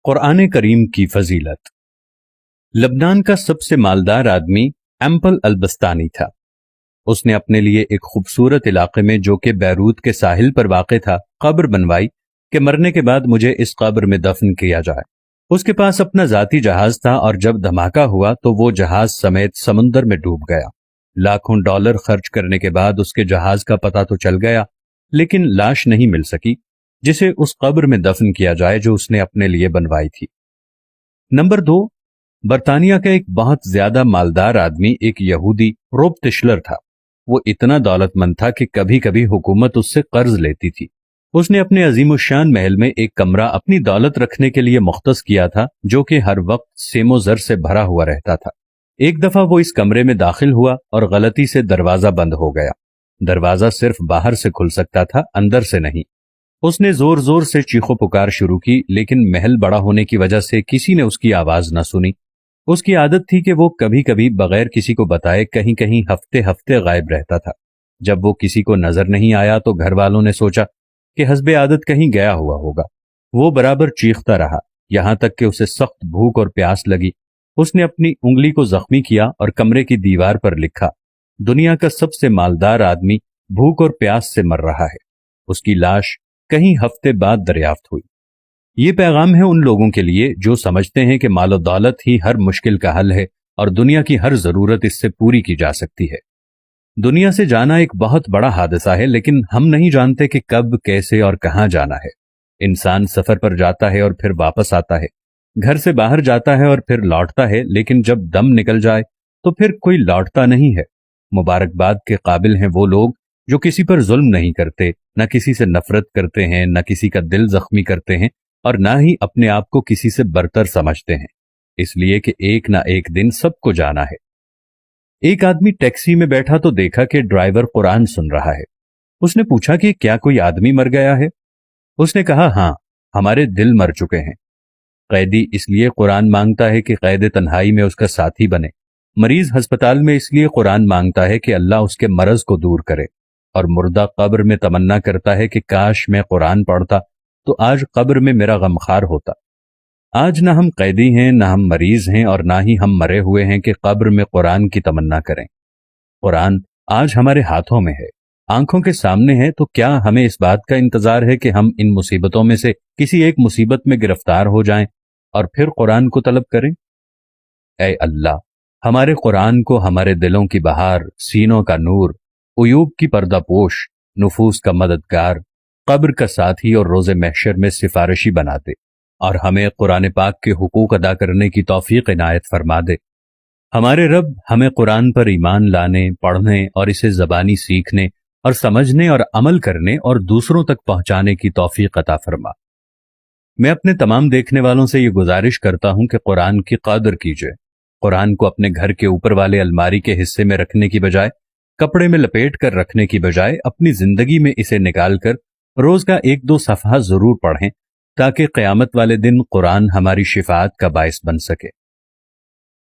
قرآن کریم کی فضیلت۔ لبنان کا سب سے مالدار آدمی ایمپل البستانی تھا۔ اس نے اپنے لیے ایک خوبصورت علاقے میں جو کہ بیروت کے ساحل پر واقع تھا قبر بنوائی کہ مرنے کے بعد مجھے اس قبر میں دفن کیا جائے۔ اس کے پاس اپنا ذاتی جہاز تھا اور جب دھماکہ ہوا تو وہ جہاز سمیت سمندر میں ڈوب گیا۔ لاکھوں ڈالر خرچ کرنے کے بعد اس کے جہاز کا پتہ تو چل گیا، لیکن لاش نہیں مل سکی جسے اس قبر میں دفن کیا جائے جو اس نے اپنے لیے بنوائی تھی۔ نمبر 2، برطانیہ کا ایک بہت زیادہ مالدار آدمی ایک یہودی روب تشلر تھا۔ وہ اتنا دولت مند تھا کہ کبھی کبھی حکومت اس سے قرض لیتی تھی۔ اس نے اپنے عظیم الشان محل میں ایک کمرہ اپنی دولت رکھنے کے لیے مختص کیا تھا جو کہ ہر وقت سیم و زر سے بھرا ہوا رہتا تھا۔ ایک دفعہ وہ اس کمرے میں داخل ہوا اور غلطی سے دروازہ بند ہو گیا۔ دروازہ صرف باہر سے کھل سکتا تھا، اندر سے نہیں۔ اس نے زور زور سے چیخو پکار شروع کی، لیکن محل بڑا ہونے کی وجہ سے کسی نے اس کی آواز نہ سنی۔ اس کی عادت تھی کہ وہ کبھی کبھی بغیر کسی کو بتائے کہیں کہیں ہفتے ہفتے غائب رہتا تھا۔ جب وہ کسی کو نظر نہیں آیا تو گھر والوں نے سوچا کہ حسب عادت کہیں گیا ہوا ہوگا۔ وہ برابر چیختا رہا یہاں تک کہ اسے سخت بھوک اور پیاس لگی۔ اس نے اپنی انگلی کو زخمی کیا اور کمرے کی دیوار پر لکھا، دنیا کا سب سے مالدار آدمی بھوک اور پیاس سے مر رہا ہے۔ اس کی لاش کہیں ہفتے بعد دریافت ہوئی۔ یہ پیغام ہے ان لوگوں کے لیے جو سمجھتے ہیں کہ مال و دولت ہی ہر مشکل کا حل ہے اور دنیا کی ہر ضرورت اس سے پوری کی جا سکتی ہے۔ دنیا سے جانا ایک بہت بڑا حادثہ ہے، لیکن ہم نہیں جانتے کہ کب، کیسے اور کہاں جانا ہے۔ انسان سفر پر جاتا ہے اور پھر واپس آتا ہے، گھر سے باہر جاتا ہے اور پھر لوٹتا ہے، لیکن جب دم نکل جائے تو پھر کوئی لوٹتا نہیں ہے۔ مبارکباد کے قابل ہیں وہ لوگ جو کسی پر ظلم نہیں کرتے، نہ کسی سے نفرت کرتے ہیں، نہ کسی کا دل زخمی کرتے ہیں، اور نہ ہی اپنے آپ کو کسی سے برتر سمجھتے ہیں، اس لیے کہ ایک نہ ایک دن سب کو جانا ہے۔ ایک آدمی ٹیکسی میں بیٹھا تو دیکھا کہ ڈرائیور قرآن سن رہا ہے۔ اس نے پوچھا کہ کیا کوئی آدمی مر گیا ہے؟ اس نے کہا ہاں، ہمارے دل مر چکے ہیں۔ قیدی اس لیے قرآن مانگتا ہے کہ قید تنہائی میں اس کا ساتھی بنے۔ مریض ہسپتال میں اس لیے قرآن مانگتا ہے کہ اللہ اس کے مرض کو دور کرے، اور مردہ قبر میں تمنا کرتا ہے کہ کاش میں قرآن پڑھتا تو آج قبر میں میرا غمخوار ہوتا۔ آج نہ ہم قیدی ہیں، نہ ہم مریض ہیں، اور نہ ہی ہم مرے ہوئے ہیں کہ قبر میں قرآن کی تمنا کریں۔ قرآن آج ہمارے ہاتھوں میں ہے، آنکھوں کے سامنے ہے، تو کیا ہمیں اس بات کا انتظار ہے کہ ہم ان مصیبتوں میں سے کسی ایک مصیبت میں گرفتار ہو جائیں اور پھر قرآن کو طلب کریں؟ اے اللہ، ہمارے قرآن کو ہمارے دلوں کی بہار، سینوں کا نور، عیوب کی پردہ پوش، نفوس کا مددگار، قبر کا ساتھی اور روز محشر میں سفارشی بنا دے، اور ہمیں قرآن پاک کے حقوق ادا کرنے کی توفیق عنایت فرما دے۔ ہمارے رب ہمیں قرآن پر ایمان لانے، پڑھنے اور اسے زبانی سیکھنے اور سمجھنے اور عمل کرنے اور دوسروں تک پہنچانے کی توفیق عطا فرما۔ میں اپنے تمام دیکھنے والوں سے یہ گزارش کرتا ہوں کہ قرآن کی قدر کیجیے۔ قرآن کو اپنے گھر کے اوپر والے الماری کے حصے میں رکھنے کی بجائے، کپڑے میں لپیٹ کر رکھنے کی بجائے، اپنی زندگی میں اسے نکال کر روز کا 1-2 صفحہ ضرور پڑھیں تاکہ قیامت والے دن قرآن ہماری شفاعت کا باعث بن سکے۔